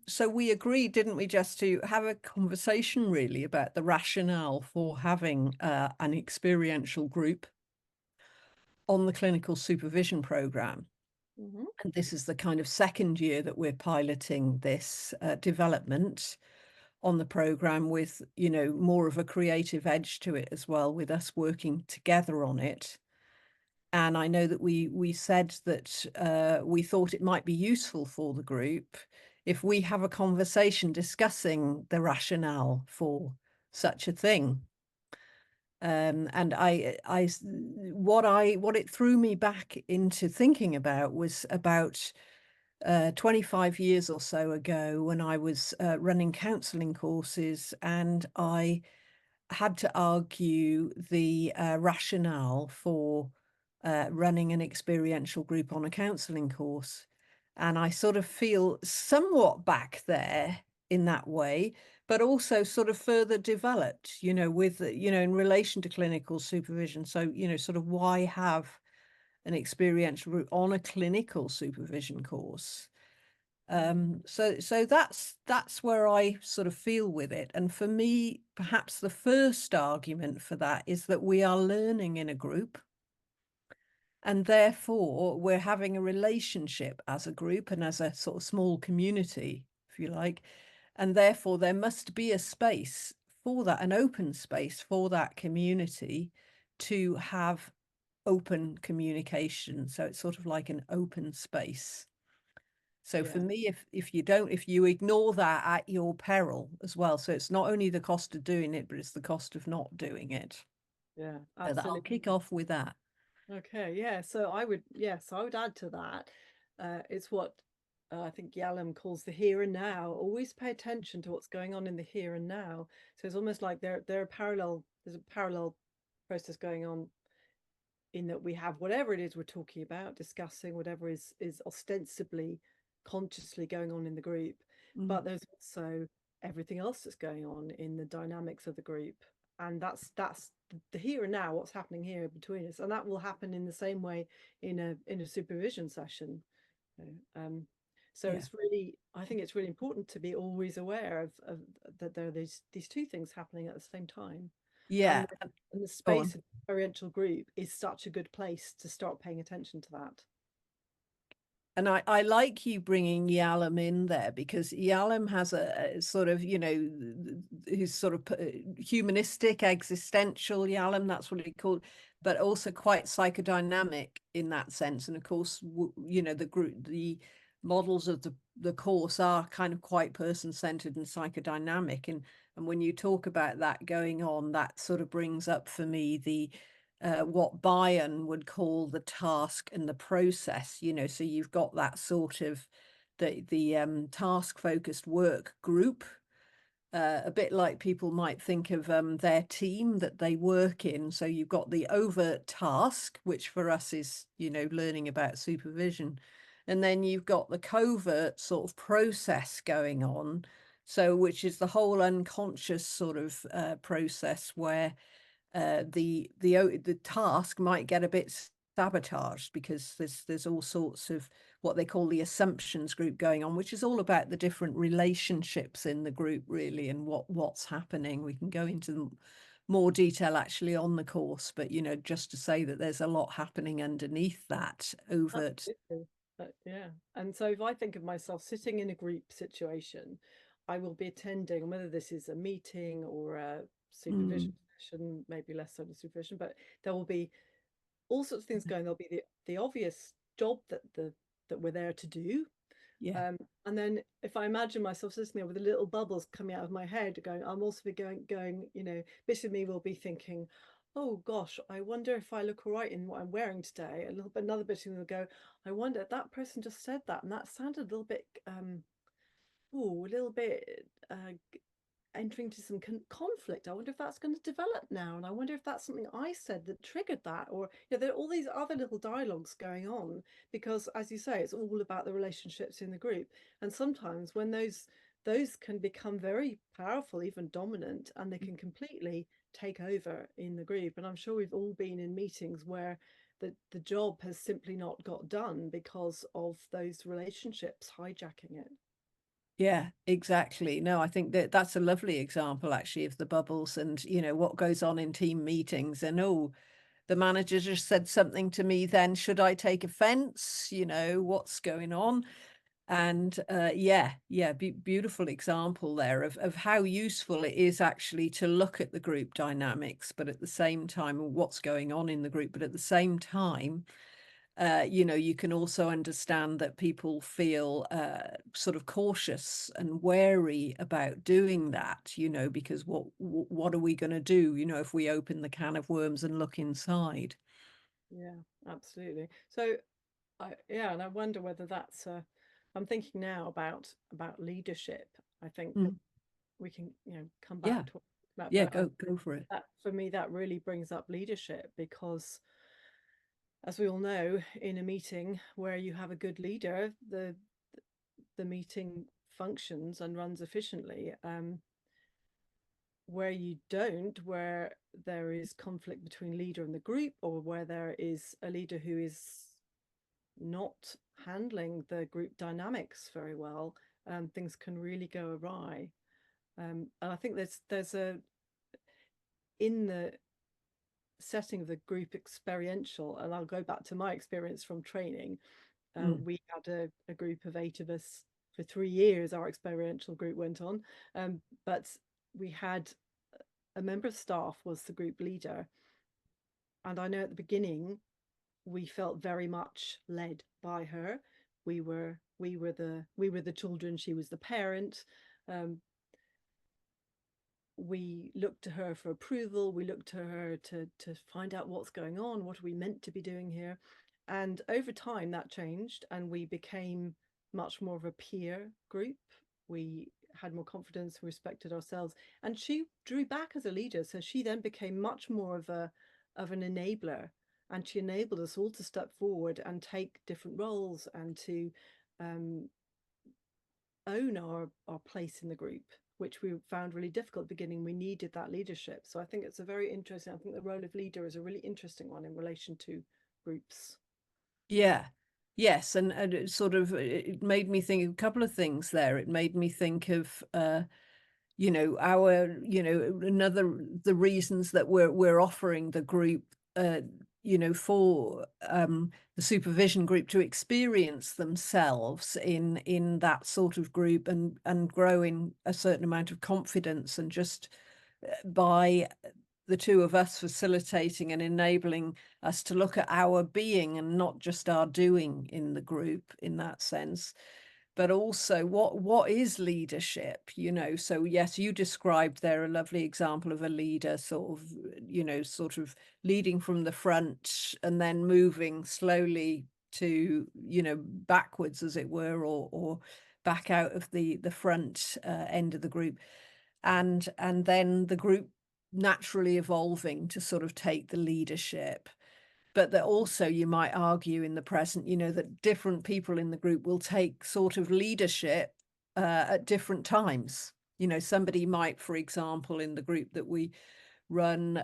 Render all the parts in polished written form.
so we agreed, didn't we, just to have a conversation really about the rationale for having an experiential group on the clinical supervision program. Hmm. And this is the kind of second year that we're piloting this development on the program with, more of a creative edge to it as well, with us working together on it. And I know that we said that we thought it might be useful for the group if we have a conversation discussing the rationale for such a thing. And what it threw me back into thinking about was about 25 years or so ago when I was running counselling courses, and I had to argue the rationale for running an experiential group on a counselling course. And I sort of feel somewhat back there in that way, but also sort of further developed, with, in relation to clinical supervision. So, sort of why have an experiential group on a clinical supervision course? So that's where I sort of feel with it. And for me, perhaps the first argument for that is that we are learning in a group, and therefore we're having a relationship as a group and as a sort of small community, if you like. And therefore there must be a space for that, an open space for that community to have open communication. So it's sort of like an open space. So for Yeah, me, if you ignore that at your peril as well, so it's not only the cost of doing it, but it's the cost of not doing it. yeah, So that I'll absolutely. kick off with that. Okay, yeah. So I would add to that. It's what I think Yalom calls the here and now. Always pay attention to what's going on in the here and now. So it's almost like there's a parallel process going on in that we have whatever it is we're talking about, discussing whatever is ostensibly consciously going on in the group, Mm. but there's also everything else that's going on in the dynamics of the group, and that's the here and now, what's happening here between us, and that will happen in the same way in a supervision session. Um, so Yeah. it's really, I think it's really important to be always aware of that there are these two things happening at the same time, and Yeah. and the Go space on. of the experiential group is such a good place to start paying attention to that. And I like you bringing Yalom in there, because Yalom has a sort of, his sort of humanistic, existential Yalom, that's what he called, but also quite psychodynamic in that sense. And of course, the models of the course are kind of quite person-centered and psychodynamic. And when you talk about that going on, that sort of brings up for me the what Bayern would call the task and the process, so you've got that sort of the task focused work group, a bit like people might think of their team that they work in. So you've got the overt task, which for us is, learning about supervision. And then you've got the covert sort of process going on. So, which is the whole unconscious sort of process where the task might get a bit sabotaged, because there's all sorts of what they call the assumptions group going on, which is all about the different relationships in the group really, and what's happening. We can go into more detail actually on the course, but just to say that there's a lot happening underneath that overt. Absolutely. Yeah. And so if I think of myself sitting in a group situation, I will be attending, whether this is a meeting or a supervision Mm, session, maybe less so the supervision, but there will be all sorts of things going. There'll be the obvious job that we're there to do. yeah. Um, and then if I imagine myself sitting there with the little bubbles coming out of my head, going, I'm also be going, bit of me will be thinking, oh gosh, I wonder if I look all right in what I'm wearing today. A little bit, another bit of me will go, I wonder, that person just said that, and that sounded a little bit, a little bit entering into some conflict. I wonder if that's going to develop now, and I wonder if that's something I said that triggered that, or there are all these other little dialogues going on, because as you say, it's all about the relationships in the group, and sometimes when those can become very powerful, even dominant, and they can completely take over in the group. And I'm sure we've all been in meetings where the job has simply not got done because of those relationships hijacking it. Yeah, exactly. No, I think that that's a lovely example actually of the bubbles and, what goes on in team meetings and, oh, the manager just said something to me then, should I take offense? What's going on? And yeah, yeah, beautiful example there of how useful it is actually to look at the group dynamics, but at the same time, what's going on in the group, but at the same time, you can also understand that people feel sort of cautious and wary about doing that, because what are we going to do, if we open the can of worms and look inside? Yeah, absolutely. So yeah, and I wonder whether that's I'm thinking now about leadership. I think Mm, we can, come back yeah, to that, yeah, but go for it. that for me that really brings up leadership because, as we all know, in a meeting where you have a good leader, the meeting functions and runs efficiently. Where you don't, where there is conflict between leader and the group, or where there is a leader who is not handling the group dynamics very well, things can really go awry. And I think there's a in the setting of the group experiential, and I'll go back to my experience from training. Mm, We had a group of 8 of us for 3 years. Our experiential group went on, but we had a member of staff was the group leader, and I know at the beginning we felt very much led by her. We were the children. She was the parent. Um, we looked to her for approval. We looked to her to find out what's going on. What are we meant to be doing here? And over time, that changed, and we became much more of a peer group. We had more confidence, we respected ourselves, and she drew back as a leader. So she then became much more of an enabler, and she enabled us all to step forward and take different roles and to um, own our place in the group, which we found really difficult at the beginning. We needed that leadership. So I think it's a very interesting, I think the role of leader is a really interesting one in relation to groups. yeah. Yes, and it sort of it made me think of a couple of things there. It made me think of our another the reasons that we're offering the group for the supervision group to experience themselves in that sort of group and grow in a certain amount of confidence, and just by the two of us facilitating and enabling us to look at our being and not just our doing in the group in that sense, but also what is leadership, so yes, you described there a lovely example of a leader sort of leading from the front and then moving slowly to backwards, as it were, or back out of the front end of the group, and then the group naturally evolving to sort of take the leadership. But that also, you might argue in the present, that different people in the group will take sort of leadership at different times. Somebody might, for example, in the group that we run,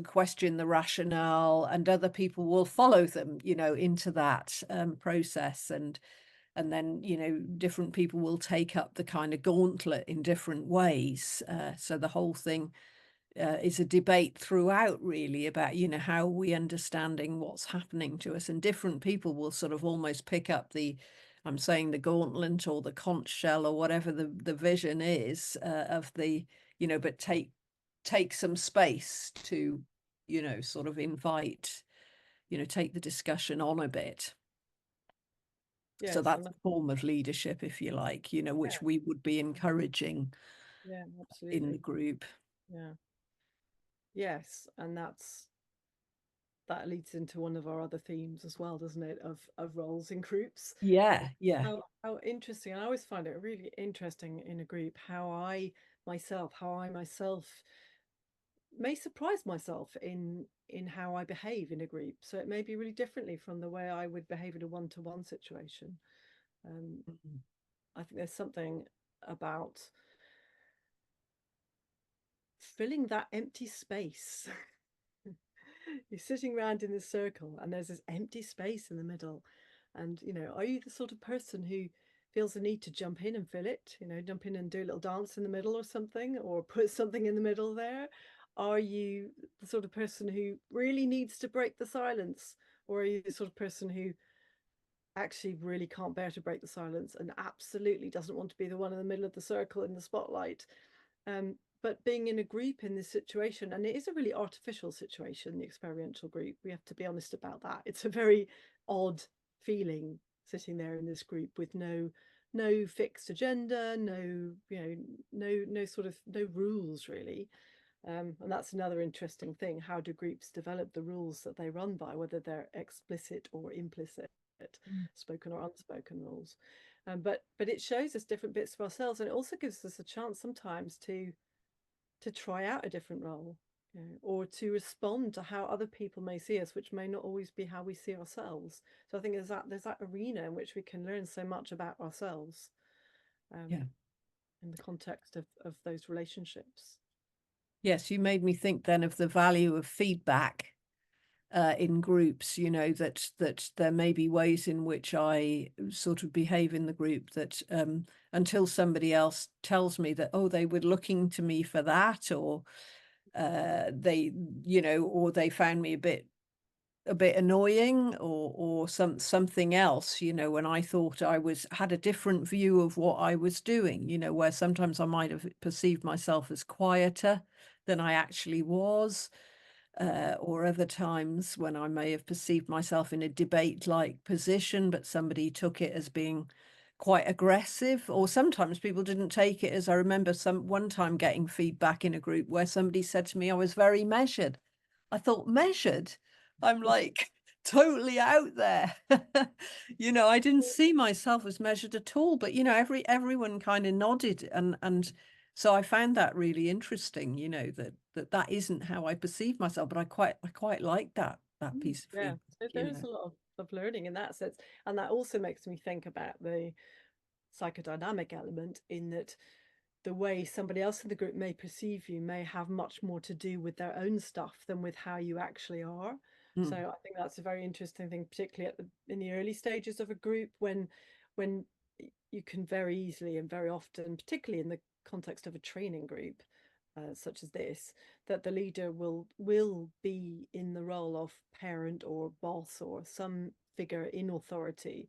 question the rationale, and other people will follow them, into that process. And then, different people will take up the kind of gauntlet in different ways. So the whole thing is a debate throughout, really, about how we understanding what's happening to us, and different people will sort of almost pick up I'm saying the gauntlet or the conch shell or whatever the vision is of the but take some space to sort of invite, take the discussion on a bit. So Yes, that's and a form of leadership, if you like, yeah, which we would be encouraging yeah, in the absolutely. group. Yeah. Yes, and that leads into one of our other themes as well, doesn't it? Of roles in groups. Yeah, yeah. How interesting. I always find it really interesting in a group how I myself may surprise myself in how I behave in a group. So it may be really differently from the way I would behave in a one-to-one situation. Um, Mhm. I think there's something about filling that empty space. You're sitting around in this circle and there's this empty space in the middle. And, are you the sort of person feels the need to jump in and fill it, jump in and do a little dance in the middle or something, or put something in the middle there? Are you the sort of person who really needs to break the silence? Or are you the sort of person who actually really can't bear to break the silence and absolutely doesn't want to be the one in the middle of the circle in the spotlight? But being in a group in this situation, and it is a really artificial situation, the experiential group, we have to be honest about that. It's a very odd feeling sitting there in this group with no fixed agenda, no sort of no rules really. And that's another interesting thing. How do groups develop the rules that they run by, whether they're explicit or implicit, spoken or unspoken rules? But it shows us different bits of ourselves, and it also gives us a chance sometimes to try out a different role, or to respond to how other people may see us, which may not always be how we see ourselves. So I think there's that arena in which we can learn so much about ourselves, Yeah. in the context of those relationships. Yes, you made me think then of the value of feedback in groups, that there may be ways in which I sort of behave in the group that until somebody else tells me that, oh, they were looking to me for that, or they, or they found me a bit annoying, or something else, when I thought I had a different view of what I was doing, where sometimes I might have perceived myself as quieter than I actually was, or other times when I may have perceived myself in a debate-like position, but somebody took it as being quite aggressive, or sometimes people didn't take it as. I remember one time getting feedback in a group where somebody said to me I was very measured. I thought, measured? I'm like totally out there. I didn't see myself as measured at all, but everyone kind of nodded, and so I found that really interesting, that isn't how I perceive myself, but I quite like that piece of Yeah, so there's feedback. a lot of learning in that sense, and that also makes me think about the psychodynamic element, in that the way somebody else in the group may perceive you may have much more to do with their own stuff than with how you actually are. So Mm, I think that's a very interesting thing, particularly in the early stages of a group, when you can very easily and very often, particularly in the context of a training group, such as this, that the leader will be in the role of parent or boss or some figure in authority,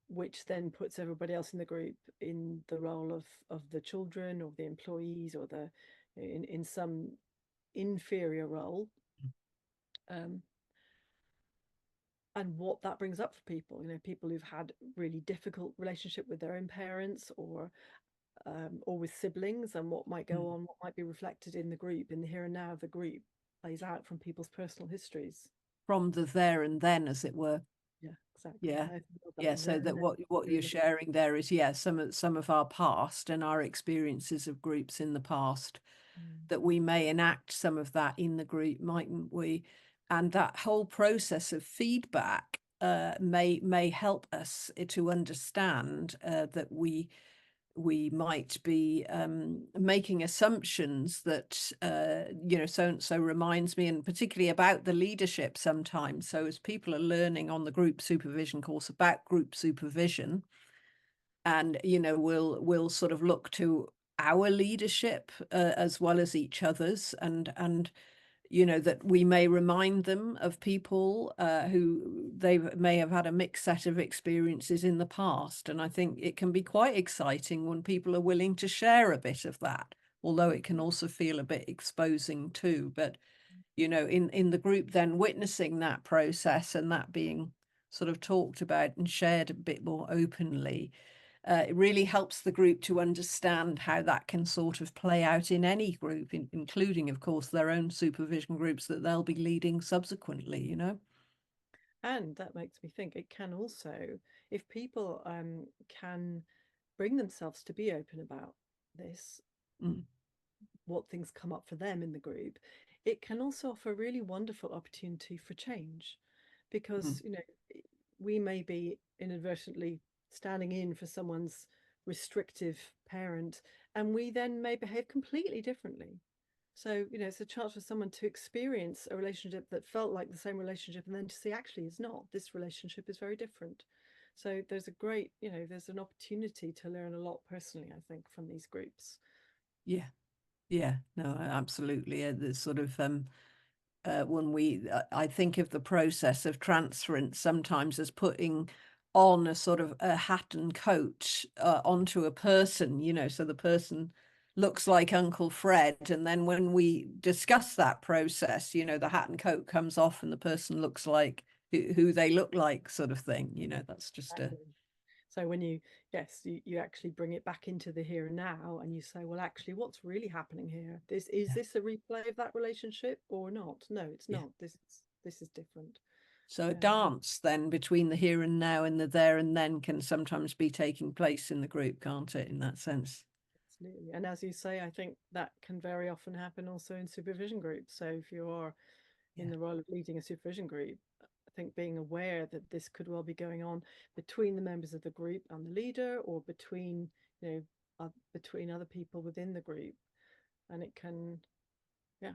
which then puts everybody else in the group in the role of the children or the employees, or in some inferior role. Um, and what that brings up for people, people who've had really difficult relationship with their own parents, or with siblings, and what might go mm. on, what might be reflected in the group, in the here and now of the group, plays out from people's personal histories. From the there and then, as it were. Yeah, exactly. Yeah. How to build that Yeah, so that awareness what you're during the. sharing there is, yeah, some of our past and our experiences of groups in the past, Mm. that we may enact some of that in the group, mightn't we? And that whole process of feedback may help us to understand that we might be making assumptions that, so and so reminds me, and particularly about the leadership sometimes. So as people are learning on the group supervision course about group supervision, and we'll sort of look to our leadership as well as each other's, and that we may remind them of people who they may have had a mixed set of experiences in the past. And I think it can be quite exciting when people are willing to share a bit of that, although it can also feel a bit exposing too. But, in the group, then witnessing that process and that being sort of talked about and shared a bit more openly, it really helps the group to understand how that can sort of play out in any group, including, of course, their own supervision groups that they'll be leading subsequently. And that makes me think it can also, if people can bring themselves to be open about this, Mm, what things come up for them in the group, it can also offer a really wonderful opportunity for change, mm, because we may be inadvertently standing in for someone's restrictive parent, and we then may behave completely differently. So, it's a chance for someone to experience a relationship that felt like the same relationship, and then to see actually it's not. This relationship is very different. So there's a great, there's an opportunity to learn a lot personally, I think, from these groups. Yeah. Yeah. No, absolutely. There's sort of when I think of the process of transference sometimes as putting on a sort of a hat and coat onto a person, so the person looks like Uncle Fred. And then when we discuss that process, the hat and coat comes off and the person looks like who they look like, sort of thing. That's just a, Exactly. So when you actually bring it back into the here and now, and you say, well, actually, what's really happening here? Is yeah, this a replay of that relationship or not? No, it's yeah. not. This is different. So a Um, dance then between the here and now and the there and then can sometimes be taking place in the group, can't it, in that sense? Absolutely. And as you say, I think that can very often happen also in supervision groups. So if you are in Yeah. the role of leading a supervision group, I think being aware that this could well be going on between the members of the group and the leader, or between, between other people within the group. And it can, yeah,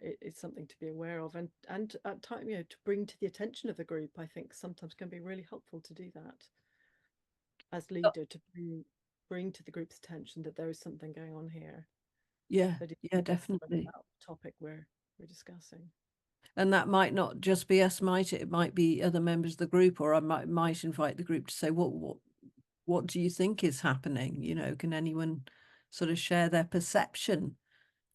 it's something to be aware of, and at time, to bring to the attention of the group, I think sometimes can be really helpful to do that as Oh, leader, to bring to the group's attention that there is something going on here yeah, that is yeah, different definitely. about the topic we're discussing. And that might not just be us, might it? It might be other members of the group, or I might invite the group to say, what do you think is happening? Can anyone sort of share their perception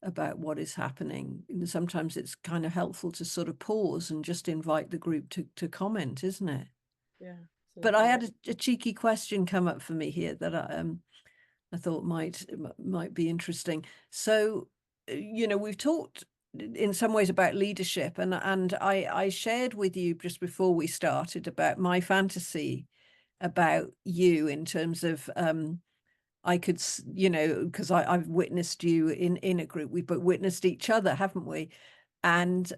about what is happening? And sometimes it's kind of helpful to sort of pause and just invite the group to comment, isn't it? Yeah, But I absolutely. had a cheeky question come up for me here that I thought might be interesting. So, we've talked in some ways about leadership, and I shared with you just before we started about my fantasy about you in terms of I could, because I've witnessed you in a group. We've but witnessed each other, haven't we? And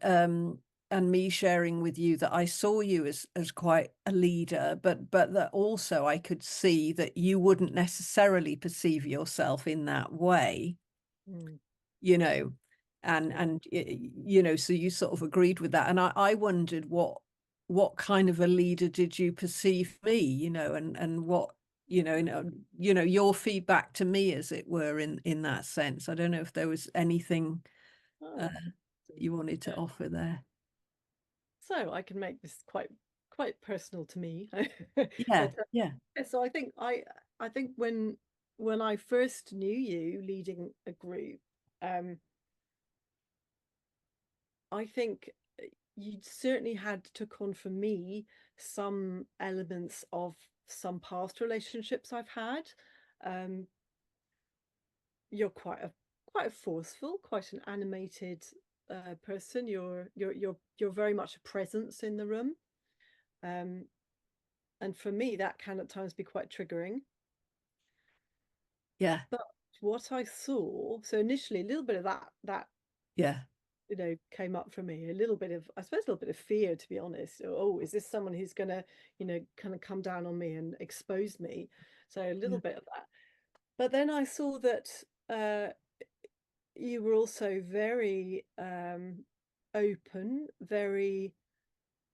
me sharing with you that I saw you as quite a leader, but that also I could see that you wouldn't necessarily perceive yourself in that way, Mm, you know, and yeah. so you sort of agreed with that, and I wondered what kind of a leader did you perceive me, and what your feedback to me, as it were, in that sense. I don't know if there was anything uh, Oh, you wanted to yeah. offer there. So I can make this quite personal to me. Yeah, But yeah, yeah, so I think when I first knew you leading a group, um, I think you certainly had took on for me some elements of some past relationships I've had. Um, you're quite a forceful, quite an animated person. You're very much a presence in the room. Um, and for me, that can at times be quite triggering. yeah, But what I saw, so initially a little bit of that yeah, came up for me, a little bit of, I suppose, a little bit of fear, to be honest. Oh, is this someone who's gonna, kind of come down on me and expose me? So a little yeah, bit of that. But then I saw that you were also very open, very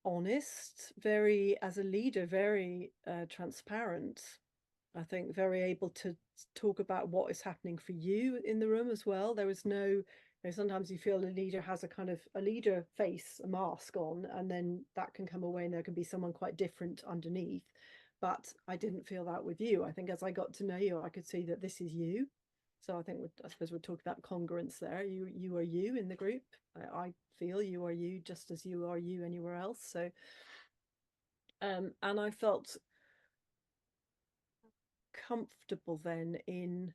honest, very, as a leader, very transparent. I think very able to talk about what is happening for you in the room as well. There was no, sometimes you feel a leader has a kind of a leader face, a mask on, and then that can come away and there can be someone quite different underneath. But I didn't feel that with you. I think as I got to know you, I could see that this is you. So I think I suppose we're talking about congruence there. You are you in the group. I feel you are you just as you are you anywhere else. So and I felt comfortable then in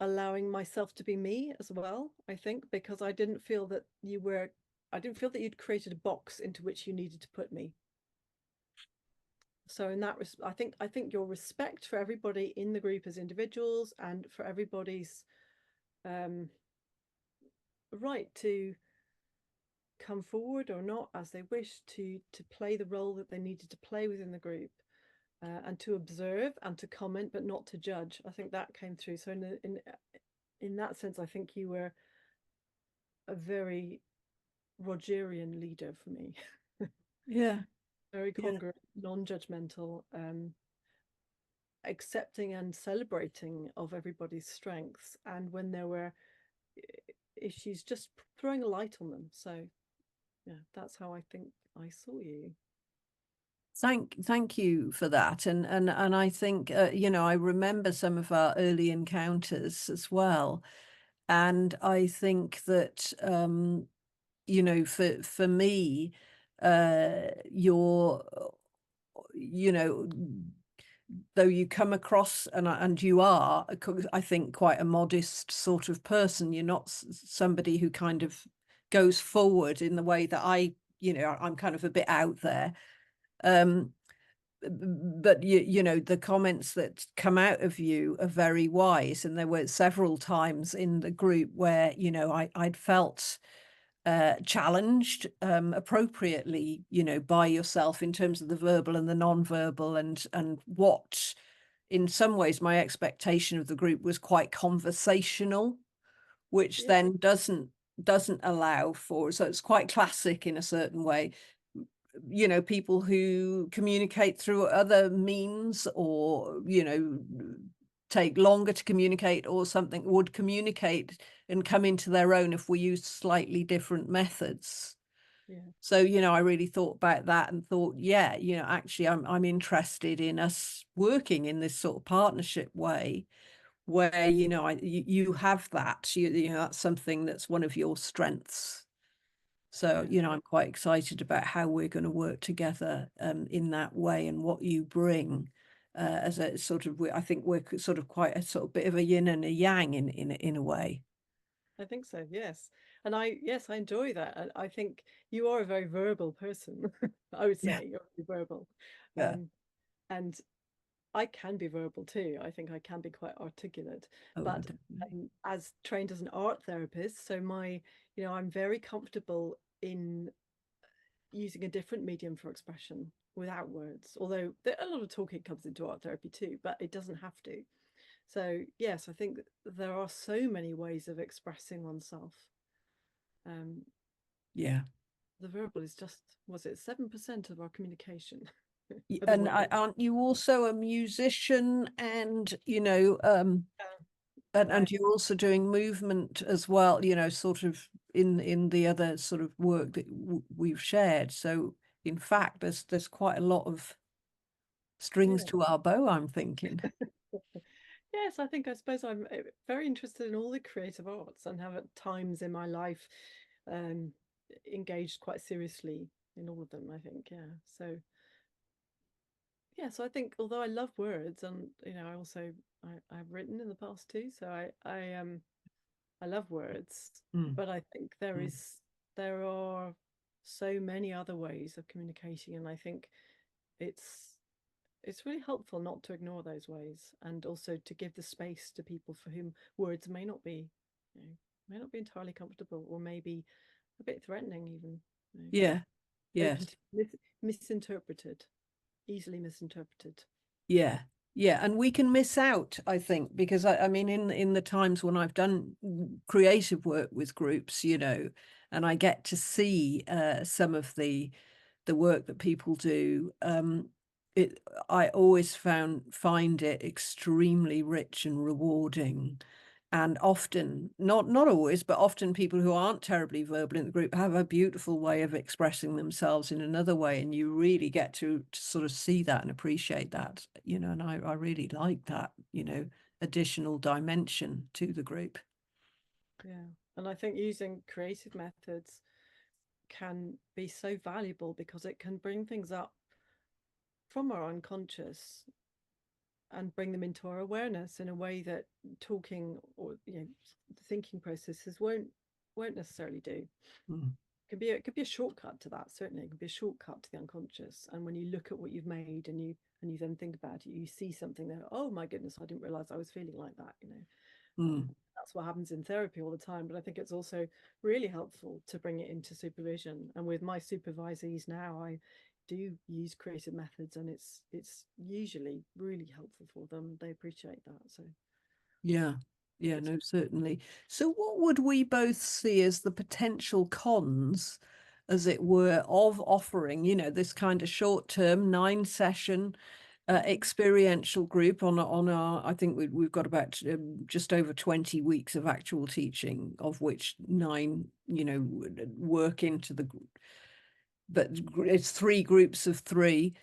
allowing myself to be me as well, I think, because I didn't feel that you'd created a box into which you needed to put me. So in that I think your respect for everybody in the group as individuals, and for everybody's um right to come forward or not as they wish to play the role that they needed to play within the group, and to observe and to comment but not to judge. I think that came through. So in that sense, I think you were a very Rogerian leader for me. yeah. very Yeah. congruent, non-judgmental, accepting and celebrating of everybody's strengths, and when there were issues, just throwing a light on them. So yeah, that's how I think I saw you. Thank you for that. And I think, I remember some of our early encounters as well. And I think that, for me, you're, you know, though you come across and you are, I think, quite a modest sort of person. You're not somebody who kind of goes forward in the way that I'm kind of a bit out there. Um, but the comments that come out of you are very wise, and there were several times in the group where I'd felt challenged appropriately, by yourself in terms of the verbal and the non-verbal, and what in some ways my expectation of the group was quite conversational, which Yeah, then doesn't allow for, so it's quite classic in a certain way, people who communicate through other means, or take longer to communicate or something, would communicate and come into their own if we use slightly different methods. yeah, So, I really thought about that and thought, yeah, actually I'm interested in us working in this sort of partnership way where, you have that, that's something that's one of your strengths. So, yeah. I'm quite excited about how we're going to work together in that way, and what you bring as a sort of, I think we're sort of quite a sort of bit of a yin and a yang in a way. I think so. Yes, and yes, I enjoy that. I think you are a very verbal person. I would Yeah. say you're very verbal, Yeah. um, and I can be verbal too. I think I can be quite articulate, Oh, but definitely. as trained as an art therapist, so I'm very comfortable in using a different medium for expression without words. Although a lot of talking comes into art therapy too, but it doesn't have to. So yes, I think there are so many ways of expressing oneself. Um, Yeah. the verbal is just, was it 7% of our communication of the And world? aren't you also a musician, and I and you're also doing movement as well, sort of in the other sort of work that we've shared. So in fact, there's quite a lot of strings yeah. to our bow, I'm thinking. Yes, I suppose I'm very interested in all the creative arts, and have at times in my life um, engaged quite seriously in all of them, I think. Yeah. So yeah, so I think although I love words, and I also I've written in the past too, so I love words, Mm, but I think mm. there are so many other ways of communicating, and I think it's it's really helpful not to ignore those ways, and also to give the space to people for whom words you know, may not be entirely comfortable, or maybe a bit threatening even, Yeah. open Yes. to misinterpreted, easily misinterpreted. Yeah. Yeah. And we can miss out, I think, because I mean, in the times when I've done creative work with groups, and I get to see some of the work that people do, it I always find it extremely rich and rewarding. And often, not always, but often, people who aren't terribly verbal in the group have a beautiful way of expressing themselves in another way, and you really get to sort of see that and appreciate that, and I really like that, additional dimension to the group. Yeah. And I think using creative methods can be so valuable, because it can bring things up from our unconscious and bring them into our awareness in a way that talking, or the thinking processes won't necessarily do. Mm, It could be a shortcut to that. Certainly it can be a shortcut to the unconscious, and when you look at what you've made, and you then think about it, you see something there, oh my goodness, I didn't realize I was feeling like that. mm. That's what happens in therapy all the time, but I think it's also really helpful to bring it into supervision. And with my supervisees now, I do use creative methods, and it's usually really helpful for them. They appreciate that. So Yeah. Yeah, it's no, certainly. So what would we both see as the potential cons as it were, of offering, this kind of short-term 9-session experiential group on our, I think we've got about just over 20 weeks of actual teaching, of which 9, work into the, but it's 3 groups of 3.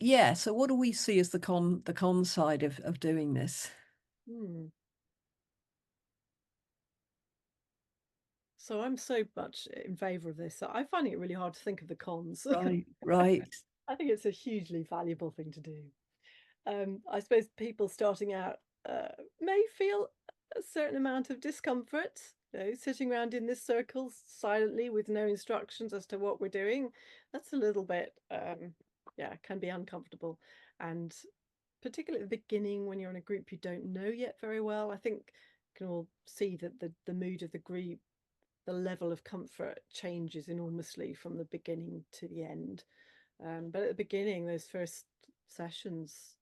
Yeah. So what do we see as the con side of doing this? Hmm. So I'm so much in favor of this. So I find it really hard to think of the cons. Right, right. I think it's a hugely valuable thing to do. I suppose people starting out may feel a certain amount of discomfort, sitting around in this circle silently with no instructions as to what we're doing. That's a little bit, yeah, can be uncomfortable. And particularly at the beginning, when you're in a group you don't know yet very well, I think you can all see that the mood of the group, the level of comfort changes enormously from the beginning to the end. But at the beginning, those first sessions,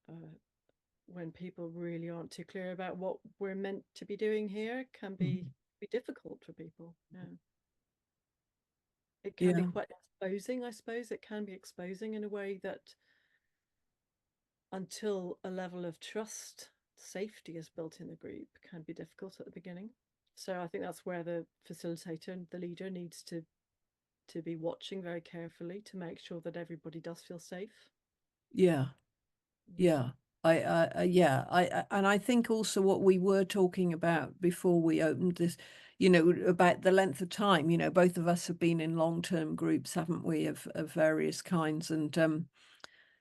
uh, when people really aren't too clear about what we're meant to be doing here, can be difficult for people. Yeah, it can be Yeah, quite exposing, I suppose. It can be exposing in a way that, until a level of trust, safety is built in the group, can be difficult at the beginning. So I think that's where the facilitator and the leader needs to be watching very carefully to make sure that everybody does feel safe. yeah, yeah. Yeah, and I think also what we were talking about before we opened this, about the length of time. Both of us have been in long-term groups, haven't we, of various kinds, and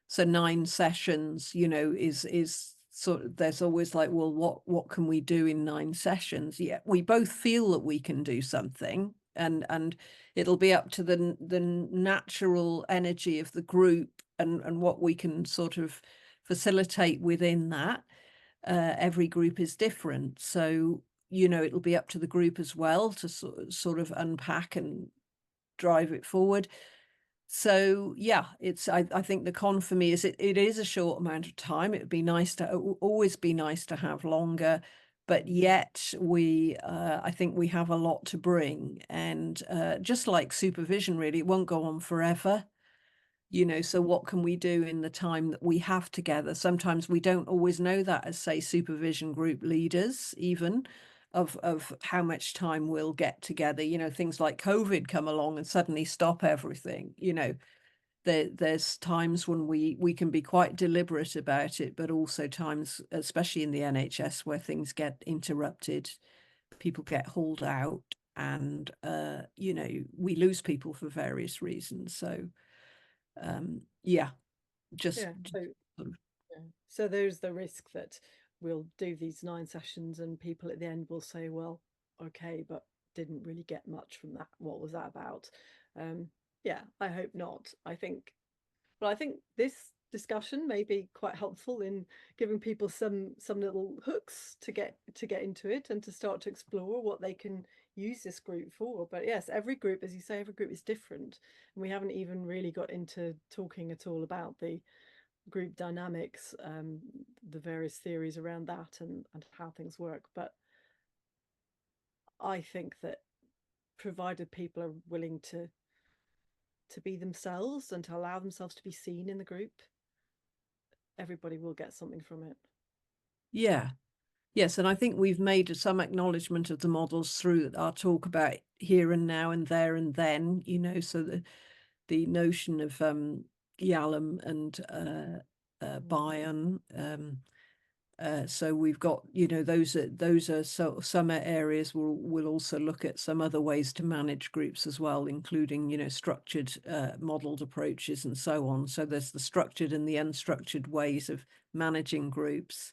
so 9 sessions, is sort of, there's always like, well, what can we do in 9 sessions? Yeah, we both feel that we can do something, and it'll be up to the natural energy of the group, and what we can sort of facilitate within that. Every group is different, so it'll be up to the group as well to sort of unpack and drive it forward. So yeah, I think the con for me is it is a short amount of time. It would be nice to always be nice to have longer, but yet I think we have a lot to bring, and just like supervision, really, it won't go on forever. So what can we do in the time that we have together? Sometimes we don't always know that as, say, supervision group leaders, even of how much time we'll get together. Things like COVID come along and suddenly stop everything. There's times when we can be quite deliberate about it, but also times, especially in the NHS, where things get interrupted, people get hauled out, and we lose people for various reasons. So yeah, just Yeah. So sort of, yeah. So there's the risk that we'll do these 9 sessions and people at the end will say, well, okay, but didn't really get much from that. What was that about? Um, yeah, I hope not. I think this discussion may be quite helpful in giving people some little hooks to get into it and to start to explore what they can use this group for. But yes, every group, as you say, every group is different. And we haven't even really got into talking at all about the group dynamics, the various theories around that, and how things work. But I think that, provided people are willing to be themselves and to allow themselves to be seen in the group, everybody will get something from it. yeah. Yes, and I think we've made some acknowledgement of the models through our talk about here and now and there and then, so the notion of Yalom and Bion. So we've got, those are so some areas. We'll also look at some other ways to manage groups as well, including, structured modeled approaches and so on. So there's the structured and the unstructured ways of managing groups.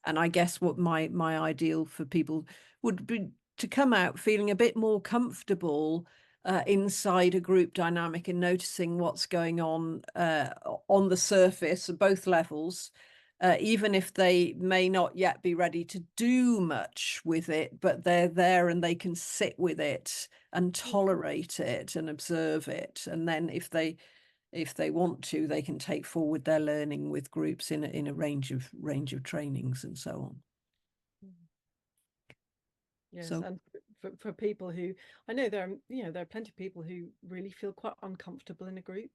And I guess what my ideal for people would be to come out feeling a bit more comfortable inside a group dynamic and noticing what's going on the surface of both levels, even if they may not yet be ready to do much with it, but they're there and they can sit with it and tolerate it and observe it. And then if they want to, they can take forward their learning with groups in a range of trainings and so on. Yes, So and for people who, I know there are, there are plenty of people who really feel quite uncomfortable in a group.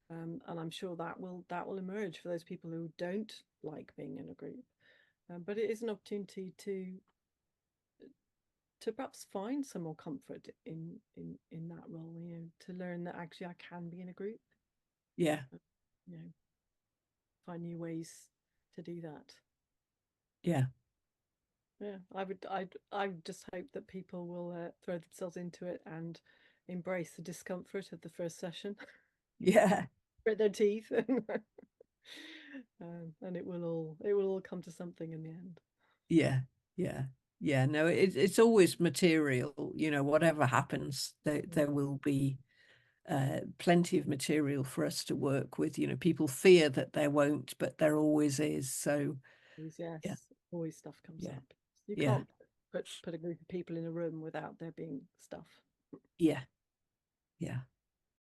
And I'm sure that will emerge for those people who don't like being in a group. But it is an opportunity to perhaps find some more comfort in that role, to learn that actually I can be in a group, Yeah. you know, find new ways to do that. Yeah. Yeah, I just hope that people will throw themselves into it and embrace the discomfort of the first session, Yeah. grit their teeth, and it will all come to something in the end. Yeah. Yeah. Yeah. No, it's always material, whatever happens, there will be plenty of material for us to work with. People fear that there won't, but there always is. So yeah, Yes, always stuff comes yeah, up. You yeah, can't put a group of people in a room without there being stuff. yeah, yeah.